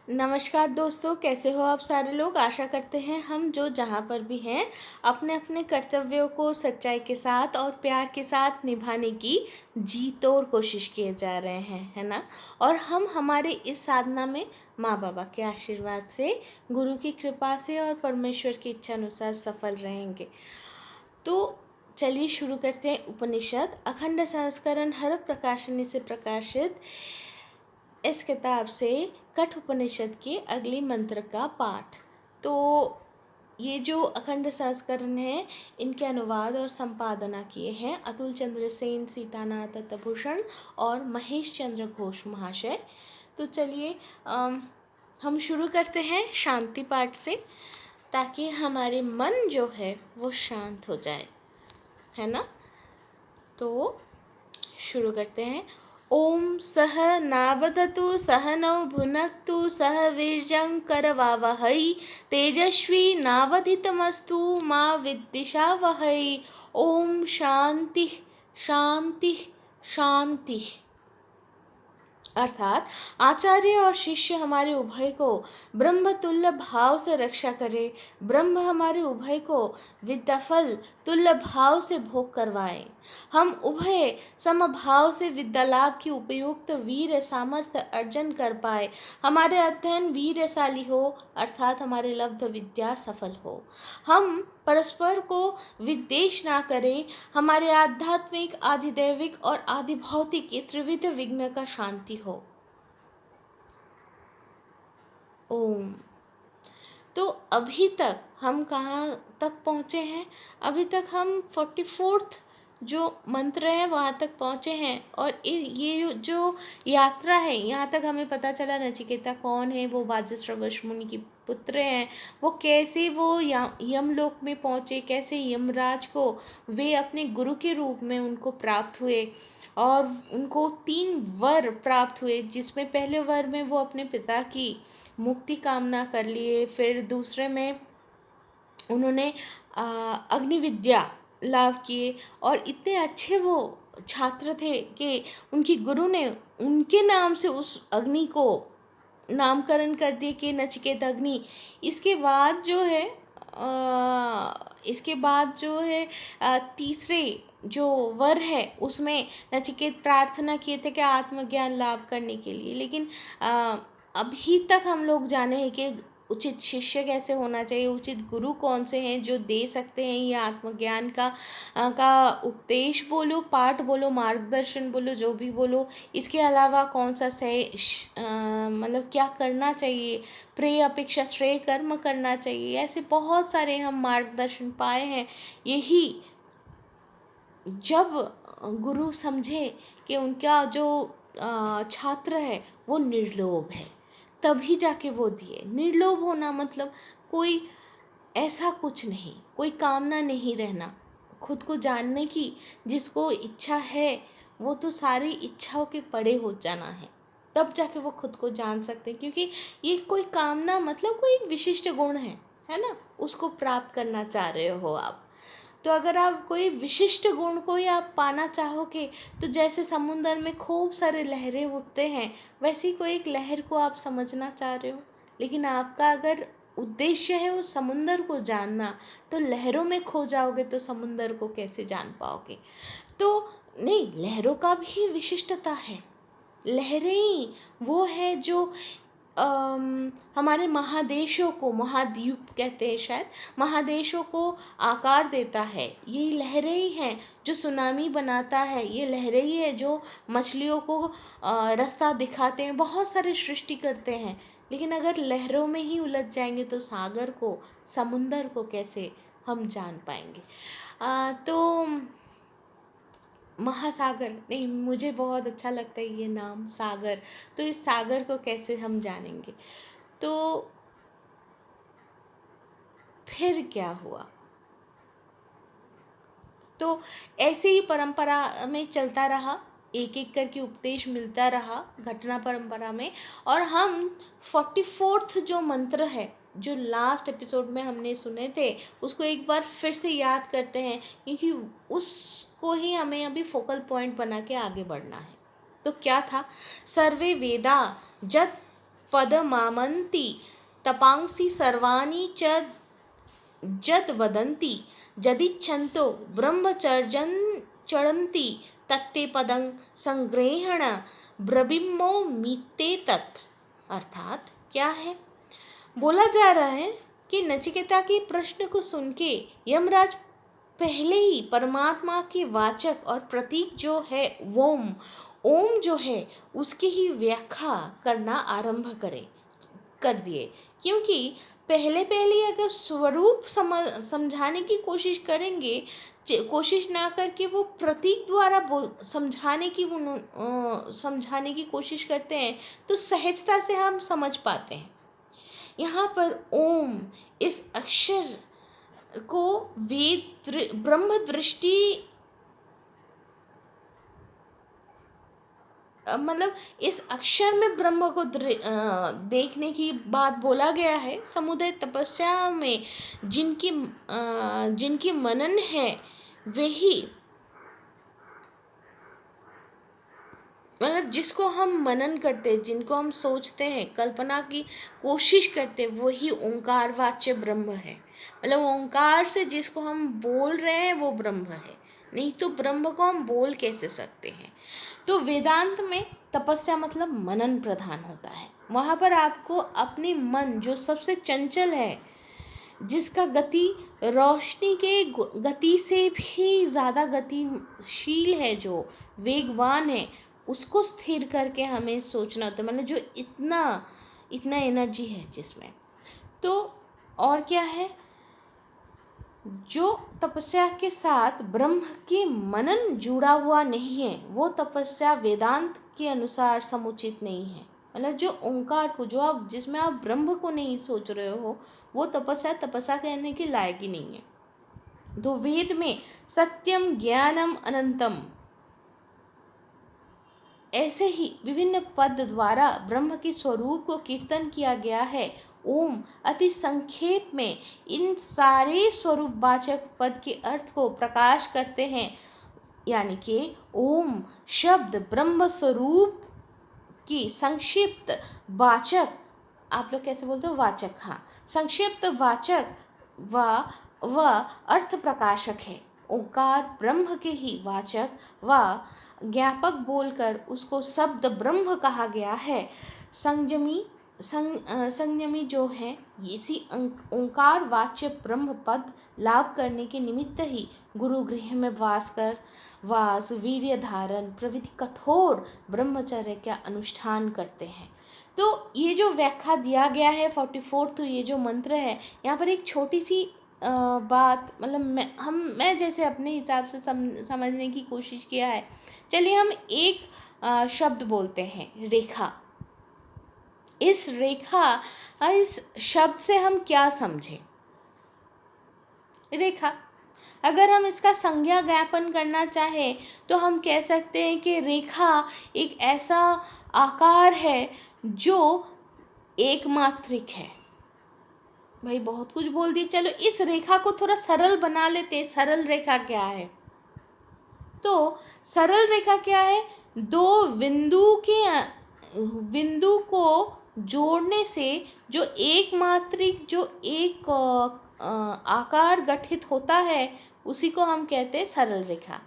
नमस्कार दोस्तों, कैसे हो आप सारे लोग। आशा करते हैं हम जो जहाँ पर भी हैं अपने अपने कर्तव्यों को सच्चाई के साथ और प्यार के साथ निभाने की जी तोड़ कोशिश किए जा रहे हैं, है ना। और हम हमारे इस साधना में माँ बाबा के आशीर्वाद से, गुरु की कृपा से और परमेश्वर की इच्छा अनुसार सफल रहेंगे। तो चलिए शुरू करते हैं। उपनिषद अखंड संस्करण हर प्रकाशनी से प्रकाशित इस किताब से कठ उपनिषद के अगली मंत्र का पाठ। तो ये जो अखंड संस्करण है, इनके अनुवाद और संपादना किए हैं अतुल चंद्र सेन, सीतानाथ दत्तभूषण और महेश चंद्र घोष महाशय। तो चलिए हम शुरू करते हैं शांति पाठ से, ताकि हमारे मन जो है वो शांत हो जाए, है ना। तो शुरू करते हैं। ओम सह नावदतु सह नौ भुनक्तु सह वीर्यं करवावहै तेजस्वी नावधितमस्तु मा विद्विषावहै। ओम शांति शांति शांति। अर्थात आचार्य और शिष्य हमारे उभय को ब्रह्मतुल्य भाव से रक्षा करे, ब्रह्म हमारे उभय को विद्याफल तुल्य भाव से भोग करवाए, हम उभय समभाव से विद्या लाभ की उपयुक्त वीर सामर्थ्य अर्जन कर पाए, हमारे अध्ययन वीरशाली हो अर्थात हमारे लब्ध विद्या सफल हो, हम परस्पर को विद्वेष ना करें, हमारे आध्यात्मिक आधिदैविक और आधि भौतिक ये त्रिविध विघ्न का शांति हो। ओम। तो अभी तक हम कहाँ तक पहुँचे हैं? अभी तक हम 44th जो मंत्र है वहाँ तक पहुँचे हैं। और ये जो यात्रा है, यहाँ तक हमें पता चला नचिकेता कौन है, वो वाजश्रवस मुनि की पुत्र हैं। वो कैसे वो यमलोक में पहुँचे, कैसे यमराज को वे अपने गुरु के रूप में उनको प्राप्त हुए और उनको 3 वर प्राप्त हुए, जिसमें पहले वर में वो अपने पिता की मुक्ति कामना कर लिए, फिर दूसरे में उन्होंने अग्नि विद्या लाभ किए और इतने अच्छे वो छात्र थे कि उनकी गुरु ने उनके नाम से उस अग्नि को नामकरण कर दिए कि नचिकेत अग्नि। इसके बाद जो है तीसरे जो वर है उसमें नचिकेत प्रार्थना किए थे कि आत्मज्ञान लाभ करने के लिए। लेकिन अभी तक हम लोग जाने हैं कि उचित शिष्य कैसे होना चाहिए, उचित गुरु कौन से हैं जो दे सकते हैं ये आत्मज्ञान का उपदेश बोलो, पाठ बोलो, मार्गदर्शन बोलो, जो भी बोलो। इसके अलावा कौन सा सही मतलब क्या करना चाहिए, प्रेय अपेक्षा श्रेय कर्म करना चाहिए, ऐसे बहुत सारे हम मार्गदर्शन पाए हैं। यही जब गुरु समझे कि उनका जो छात्र है वो निर्लोभ है, तभी जाके वो दिए। निर्लोभ होना मतलब कोई ऐसा कुछ नहीं, कोई कामना नहीं रहना, खुद को जानने की जिसको इच्छा है वो तो सारी इच्छाओं के परे हो जाना है, तब जाके वो खुद को जान सकते हैं। क्योंकि ये कोई कामना मतलब कोई विशिष्ट गुण है ना, उसको प्राप्त करना चाह रहे हो आप। तो अगर आप कोई विशिष्ट गुण को ही आप पाना चाहोगे, तो जैसे समुंदर में खूब सारे लहरें उठते हैं, वैसी कोई एक लहर को आप समझना चाह रहे हो। लेकिन आपका अगर उद्देश्य है उस समुंदर को जानना, तो लहरों में खो जाओगे तो समुंदर को कैसे जान पाओगे। तो नहीं, लहरों का भी विशिष्टता है। लहरें वो है जो हमारे महादेशों को, महाद्वीप कहते हैं शायद, महादेशों को आकार देता है। ये लहरें ही हैं जो सुनामी बनाता है, ये लहरें ही है जो मछलियों को रास्ता दिखाते हैं, बहुत सारे सृष्टि करते हैं। लेकिन अगर लहरों में ही उलझ जाएंगे तो सागर को, समुंदर को कैसे हम जान पाएंगे। तो महासागर, नहीं, मुझे बहुत अच्छा लगता है ये नाम सागर। तो इस सागर को कैसे हम जानेंगे। तो फिर क्या हुआ, तो ऐसे ही परंपरा में चलता रहा, एक एक करके उपदेश मिलता रहा घटना परंपरा में। और हम 44th जो मंत्र है, जो लास्ट एपिसोड में हमने सुने थे, उसको एक बार फिर से याद करते हैं, क्योंकि उसको ही हमें अभी फोकल पॉइंट बना के आगे बढ़ना है। तो क्या था, सर्वे वेदा जत पदमामन्ति तपांसि सर्वाणि च जद वदन्ति यदिच्छन्तो ब्रह्मचर्यं चरन्ति तत्ते पदं संग्रहेण ब्रवीमो मीते तत्। अर्थात क्या है? बोला जा रहा है कि नचिकेता के प्रश्न को सुन के यमराज पहले ही परमात्मा के वाचक और प्रतीक जो है ओम जो है उसकी ही व्याख्या करना आरंभ कर दिए। क्योंकि पहले अगर स्वरूप समझाने की कोशिश करेंगे, कोशिश ना करके वो प्रतीक द्वारा समझाने की कोशिश करते हैं तो सहजता से हम समझ पाते हैं। यहाँ पर ओम इस अक्षर को वेद ब्रह्म दृष्टि मतलब इस अक्षर में ब्रह्म को देखने की बात बोला गया है। समुदय तपस्या में जिनकी मनन है वही, मतलब जिसको हम मनन करते हैं, जिनको हम सोचते हैं, कल्पना की कोशिश करते हैं, वही ओंकार वाच्य ब्रह्म है। मतलब ओंकार से जिसको हम बोल रहे हैं वो ब्रह्म है, नहीं तो ब्रह्म को हम बोल कैसे सकते हैं। तो वेदांत में तपस्या मतलब मनन प्रधान होता है। वहाँ पर आपको अपने मन जो सबसे चंचल है, जिसका गति रोशनी के गति से भी ज़्यादा गतिशील है, जो वेगवान है, उसको स्थिर करके हमें सोचना होता है। मतलब जो इतना एनर्जी है जिसमें। तो और क्या है, जो तपस्या के साथ ब्रह्म के मनन जुड़ा हुआ नहीं है वो तपस्या वेदांत के अनुसार समुचित नहीं है। मतलब जो ओंकार को, जो आप जिसमें आप ब्रह्म को नहीं सोच रहे हो, वो तपस्या कहने के लायक ही नहीं है। तो वेद में सत्यम ज्ञानम अनंतम ऐसे ही विभिन्न पद द्वारा ब्रह्म के स्वरूप को कीर्तन किया गया है। ओम अति संक्षेप में इन सारे स्वरूपवाचक पद के अर्थ को प्रकाश करते हैं। यानी कि ओम शब्द ब्रह्म स्वरूप की संक्षिप्त वाचक, आप लोग कैसे बोलते हो, वाचक, हाँ, संक्षिप्त वाचक व अर्थ प्रकाशक है। ओंकार ब्रह्म के ही वाचक व ज्ञापक बोलकर उसको शब्द ब्रह्म कहा गया है। संयमी जो है इसी ओंकार वाच्य ब्रह्म पद लाभ करने के निमित्त ही गुरु गृह में वास वीर्य धारण प्रभृति कठोर ब्रह्मचर्य का अनुष्ठान करते हैं। तो ये जो व्याख्या दिया गया है 44, तो ये जो मंत्र है, यहाँ पर एक छोटी सी बात, मतलब मैं जैसे अपने हिसाब से समझने की कोशिश किया है। चलिए हम एक शब्द बोलते हैं, रेखा। इस शब्द से हम क्या समझें? रेखा, अगर हम इसका संज्ञा ज्ञापन करना चाहें तो हम कह सकते हैं कि रेखा एक ऐसा आकार है जो एकमात्रिक है। भाई बहुत कुछ बोल दिया, चलो इस रेखा को थोड़ा सरल बना लेते हैं। सरल रेखा क्या है? तो सरल रेखा क्या है? दो बिंदु को जोड़ने से जो एकमात्रिक जो एक आकार गठित होता है उसी को हम कहते हैं सरल रेखा।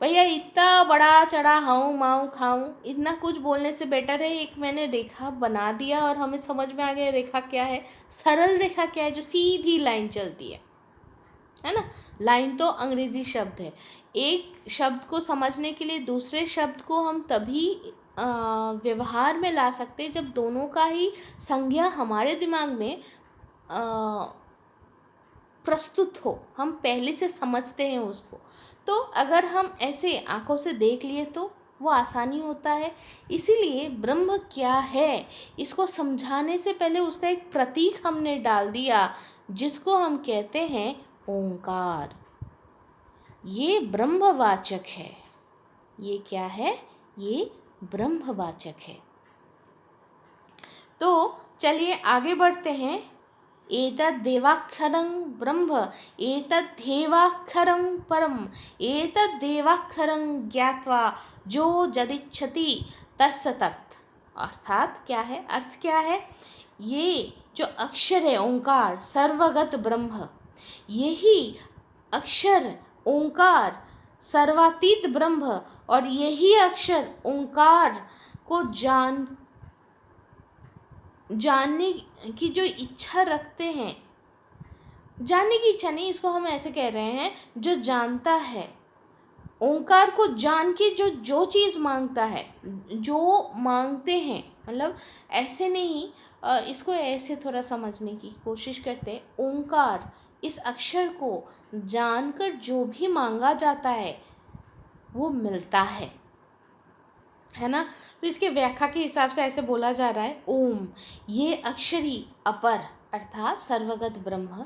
भैया इतना बड़ा चढ़ा हाऊं माऊं खाऊं, इतना कुछ बोलने से बेटर है एक मैंने रेखा बना दिया और हमें समझ में आ गया रेखा क्या है। सरल रेखा क्या है? जो सीधी लाइन चलती है ना। लाइन तो अंग्रेजी शब्द है। एक शब्द को समझने के लिए दूसरे शब्द को हम तभी व्यवहार में ला सकते हैं जब दोनों का ही संज्ञा हमारे दिमाग में प्रस्तुत हो, हम पहले से समझते हैं उसको। तो अगर हम ऐसे आंखों से देख लिए तो वो आसानी होता है। इसीलिए ब्रह्म क्या है इसको समझाने से पहले उसका एक प्रतीक हमने डाल दिया जिसको हम कहते हैं ओंकार। ये ब्रह्मवाचक है। ये क्या है? ये ब्रह्मवाचक है। तो चलिए आगे बढ़ते हैं। एतद्देवाक्षरं ब्रह्म एतद्धेवाक्षरं परम एतद्देवाक्षरं ज्ञात्वा जो यदिच्छति तस्य तत्। अर्थात क्या है, अर्थ क्या है, ये जो अक्षर है ओंकार सर्वगत ब्रह्म, यही अक्षर ओंकार सर्वातीत ब्रह्म, और यही अक्षर ओंकार को जानने की जो इच्छा रखते हैं, जानने की इच्छा नहीं, इसको हम ऐसे कह रहे हैं, जो जानता है ओंकार को जान के जो जो चीज़ मांगता है, जो मांगते हैं, मतलब ऐसे नहीं, इसको ऐसे थोड़ा समझने की कोशिश करते हैं। ओंकार इस अक्षर को जानकर जो भी मांगा जाता है वो मिलता है ना। तो इसके व्याख्या के हिसाब से ऐसे बोला जा रहा है, ओम ये अक्षर ही अपर अर्थात सर्वगत ब्रह्म,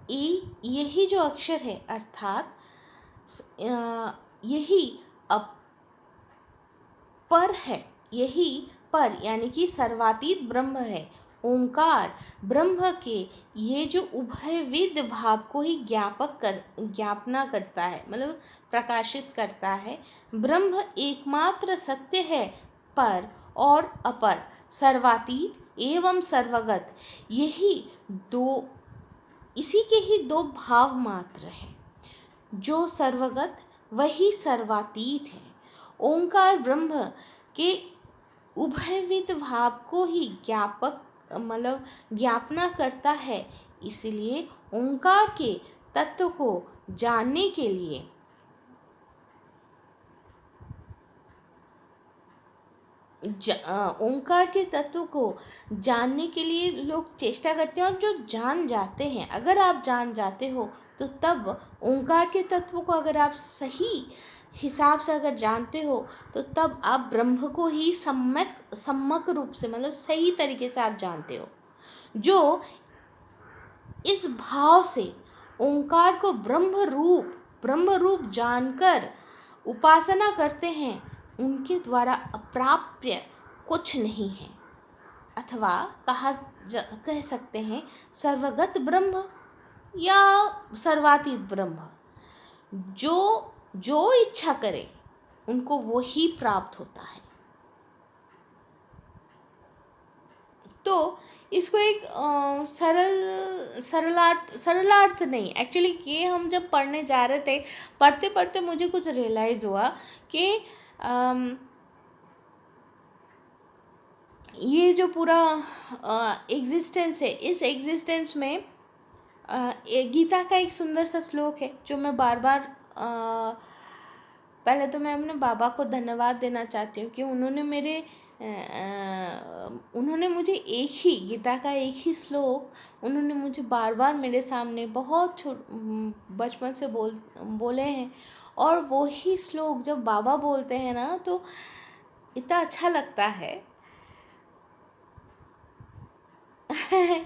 यही जो अक्षर है अर्थात यही अपर है, यही पर यानी कि सर्वातीत ब्रह्म है। ओंकार ब्रह्म के ये जो उभयविद भाव को ही ज्ञापना करता है, मतलब प्रकाशित करता है। ब्रह्म एकमात्र सत्य है, पर और अपर, सर्वातीत एवं सर्वगत, यही दो, इसी के ही दो भाव मात्र है। जो सर्वगत वही सर्वातीत है। ओंकार ब्रह्म के उभयविद भाव को ही ज्ञापना करता है। इसलिए ओंकार के तत्व को जानने के लिए ओंकार के तत्व को जानने के लिए लोग चेष्टा करते हैं, और जो जान जाते हैं, अगर आप जान जाते हो तो तब ओंकार के तत्व को अगर आप सही हिसाब से अगर जानते हो तो तब आप ब्रह्म को ही सम्यक रूप से, मतलब सही तरीके से आप जानते हो। जो इस भाव से ओंकार को ब्रह्म रूप जानकर उपासना करते हैं, उनके द्वारा अप्राप्य कुछ नहीं है, अथवा कह सकते हैं सर्वगत ब्रह्म या सर्वातीत ब्रह्म। जो इच्छा करे उनको वो ही प्राप्त होता है। तो इसको एक सरलार्थ नहीं, एक्चुअली ये हम जब पढ़ने जा रहे थे, पढ़ते पढ़ते मुझे कुछ रियलाइज़ हुआ कि ये जो पूरा एग्जिस्टेंस है, इस एग्जिस्टेंस में गीता का एक सुंदर सा श्लोक है जो मैं बार बार पहले तो मैं अपने बाबा को धन्यवाद देना चाहती हूँ कि उन्होंने मुझे गीता का एक ही श्लोक उन्होंने मुझे बार बार मेरे सामने बहुत बचपन से बोले हैं, और वो ही श्लोक जब बाबा बोलते हैं ना तो इतना अच्छा लगता है।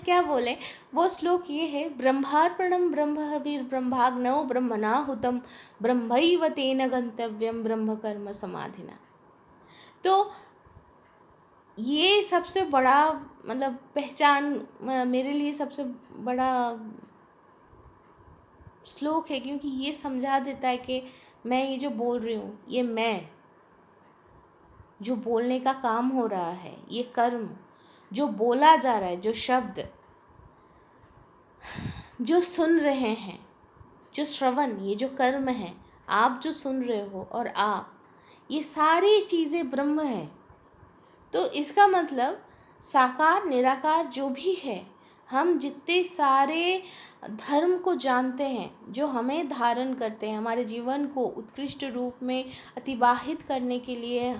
क्या बोले वो श्लोक ये है, ब्रह्मार्पणम ब्रह्महविर्ब्रह्माग्नौ ब्रह्मणाहुतम ब्रह्मैव तेन गंतव्यम ब्रह्म कर्म समाधिना। तो ये सबसे बड़ा, मतलब पहचान, मेरे लिए सबसे बड़ा श्लोक है, क्योंकि ये समझा देता है कि मैं ये जो बोल रही हूँ, ये मैं जो बोलने का काम हो रहा है, ये कर्म जो बोला जा रहा है, जो शब्द जो सुन रहे हैं, जो श्रवण, ये जो कर्म है, आप जो सुन रहे हो और आप, ये सारी चीज़ें ब्रह्म है। तो इसका मतलब साकार निराकार जो भी है, हम जितने सारे धर्म को जानते हैं, जो हमें धारण करते हैं, हमारे जीवन को उत्कृष्ट रूप में अतिवाहित करने के लिए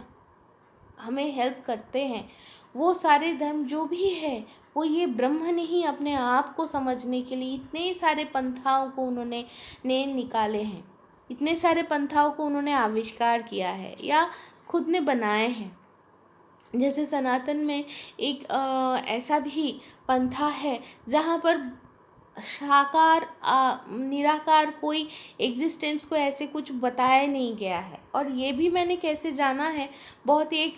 हमें हेल्प करते हैं, वो सारे धर्म जो भी है वो ये ब्रह्म ने ही अपने आप को समझने के लिए इतने सारे पंथाओं को उन्होंने निकाले हैं, इतने सारे पंथाओं को उन्होंने आविष्कार किया है या खुद ने बनाए हैं। जैसे सनातन में एक ऐसा भी पंथा है जहाँ पर साकार निराकार कोई एग्जिस्टेंस को ऐसे कुछ बताया नहीं गया है। और ये भी मैंने कैसे जाना है, बहुत ही एक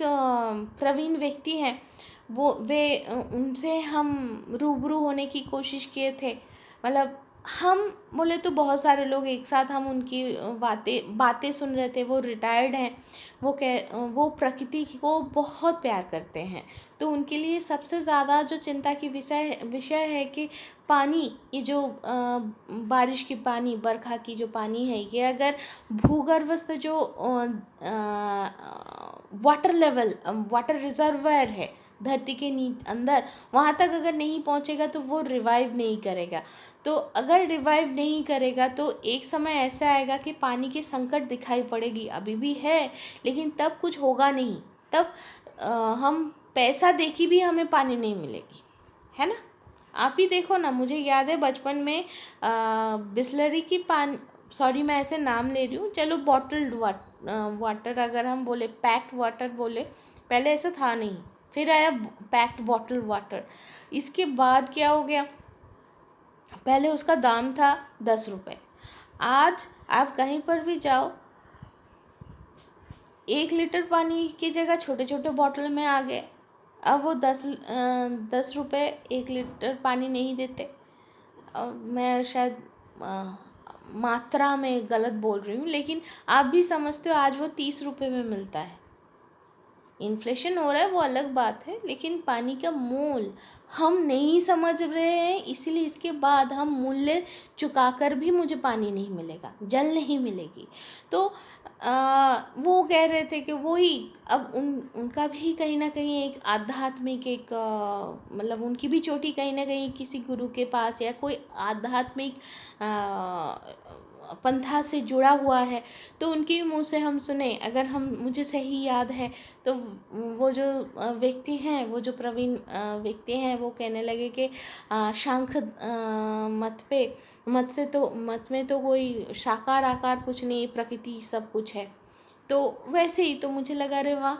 प्रवीण व्यक्ति हैं, उनसे हम रूबरू होने की कोशिश किए थे, मतलब हम बोले तो बहुत सारे लोग एक साथ हम उनकी बातें सुन रहे थे। वो रिटायर्ड हैं, वो प्रकृति को बहुत प्यार करते हैं। तो उनके लिए सबसे ज़्यादा जो चिंता की विषय है कि पानी, ये जो बारिश की पानी, बरखा की जो पानी है, ये अगर भूगर्भस्थ जो वाटर लेवल, वाटर रिजर्वायर है धरती के अंदर, वहाँ तक अगर नहीं पहुँचेगा तो वो रिवाइव नहीं करेगा। तो अगर रिवाइव नहीं करेगा तो एक समय ऐसा आएगा कि पानी की संकट दिखाई पड़ेगी। अभी भी है, लेकिन तब कुछ होगा नहीं। तब हम पैसा देखी भी हमें पानी नहीं मिलेगी, है ना। आप ही देखो ना, मुझे याद है बचपन में बिसलरी की पानी, सॉरी मैं ऐसे नाम ले रही हूँ, चलो बॉटल्ड वाटर अगर हम बोले, पैक्ड वाटर बोले, पहले ऐसा था नहीं, फिर आया पैक्ड बॉटल वाटर। इसके बाद क्या हो गया, पहले उसका दाम था 10 रुपये। आज आप कहीं पर भी जाओ, 1 लीटर पानी की जगह छोटे छोटे बॉटल में आ गए। अब वो 10 रुपये 1 लीटर पानी नहीं देते। मैं शायद मात्रा में गलत बोल रही हूँ, लेकिन आप भी समझते हो आज वो 30 रुपये में मिलता है। इन्फ्लेशन हो रहा है वो अलग बात है, लेकिन पानी का मोल हम नहीं समझ रहे हैं। इसीलिए इसके बाद हम मूल्य चुकाकर भी मुझे पानी नहीं मिलेगा, जल नहीं मिलेगी। तो वो कह रहे थे कि वही अब उनका भी कहीं ना कहीं एक आध्यात्मिक एक मतलब उनकी भी चोटी कहीं ना कहीं किसी गुरु के पास या कोई आध्यात्मिक पंथा से जुड़ा हुआ है। तो उनके मुंह से हम सुने, अगर हम मुझे सही याद है तो वो जो व्यक्ति हैं, वो जो प्रवीण व्यक्ति हैं, वो कहने लगे कि शंख मत में तो कोई साकार आकार कुछ नहीं, प्रकृति सब कुछ है। तो वैसे ही तो मुझे लगा, अरे वाह,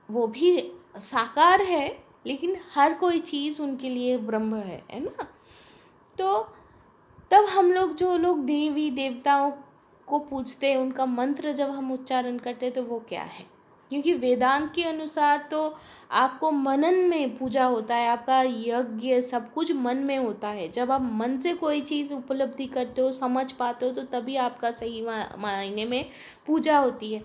वो भी साकार है, लेकिन हर कोई चीज़ उनके लिए ब्रह्म है ना। तो तब हम लोग, जो लोग देवी देवताओं को पूजते हैं, उनका मंत्र जब हम उच्चारण करते हैं तो वो क्या है, क्योंकि वेदांत के अनुसार तो आपको मनन में पूजा होता है, आपका यज्ञ सब कुछ मन में होता है। जब आप मन से कोई चीज़ उपलब्धि करते हो, समझ पाते हो, तो तभी आपका सही मायने में पूजा होती है।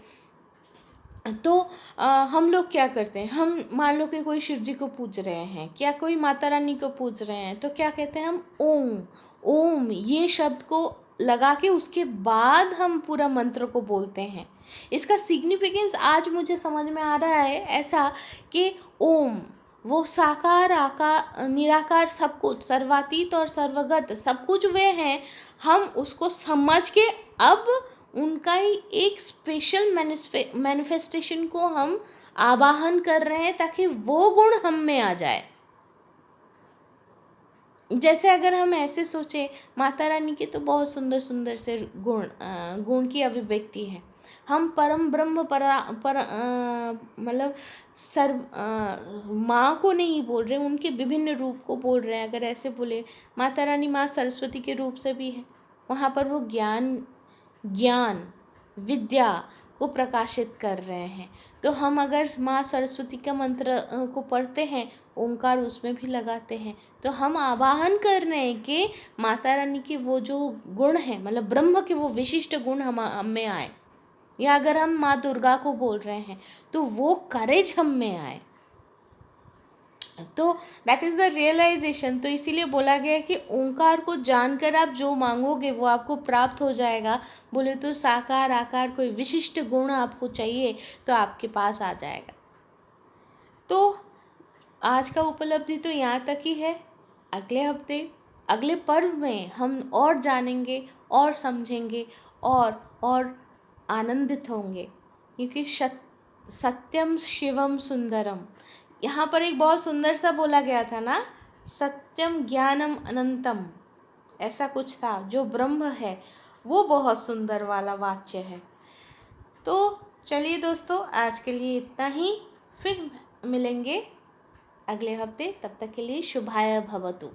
तो हम लोग क्या करते हैं, हम मान लो कि कोई शिव जी को पूज रहे हैं, क्या कोई माता रानी को पूज रहे हैं, तो क्या कहते हैं हम, ओम ओम ये शब्द को लगा के उसके बाद हम पूरा मंत्र को बोलते हैं। इसका सिग्निफिकेंस आज मुझे समझ में आ रहा है ऐसा कि ओम वो साकार आकार निराकार सब कुछ, सर्वातीत और सर्वगत सब कुछ वे हैं। हम उसको समझ के अब उनका ही एक स्पेशल मैनिफेस्टेशन को हम आवाहन कर रहे हैं, ताकि वो गुण हम में आ जाए। जैसे अगर हम ऐसे सोचे, माता रानी के तो बहुत सुंदर सुंदर से गुण की अभिव्यक्ति है। हम परम ब्रह्म मतलब माँ को नहीं बोल रहे, उनके विभिन्न रूप को बोल रहे हैं। अगर ऐसे बोले, माता रानी माँ सरस्वती के रूप से भी है, वहाँ पर वो ज्ञान विद्या को प्रकाशित कर रहे हैं। तो हम अगर माँ सरस्वती का मंत्र को पढ़ते हैं, ओंकार उसमें भी लगाते हैं, तो हम आवाहन कर रहे हैं कि माता रानी के वो जो गुण हैं, मतलब ब्रह्म के वो विशिष्ट गुण हम में आए। या अगर हम माँ दुर्गा को बोल रहे हैं तो वो करेज हम में आए। तो दैट इज़ द रियलाइजेशन। तो इसीलिए बोला गया है कि ओंकार को जानकर आप जो मांगोगे वो आपको प्राप्त हो जाएगा। बोले तो साकार आकार कोई विशिष्ट गुण आपको चाहिए तो आपके पास आ जाएगा। तो आज का उपलब्धि तो यहाँ तक ही है। अगले हफ्ते अगले पर्व में हम और जानेंगे और समझेंगे और आनंदित होंगे, क्योंकि सत्यम शिवम सुंदरम, यहाँ पर एक बहुत सुंदर सा बोला गया था ना, सत्यम ज्ञानम अनंतम, ऐसा कुछ था। जो ब्रह्म है वो बहुत सुंदर वाला वाक्य है। तो चलिए दोस्तों, आज के लिए इतना ही, फिर मिलेंगे अगले हफ्ते। तब तक के लिए शुभाय भवतु।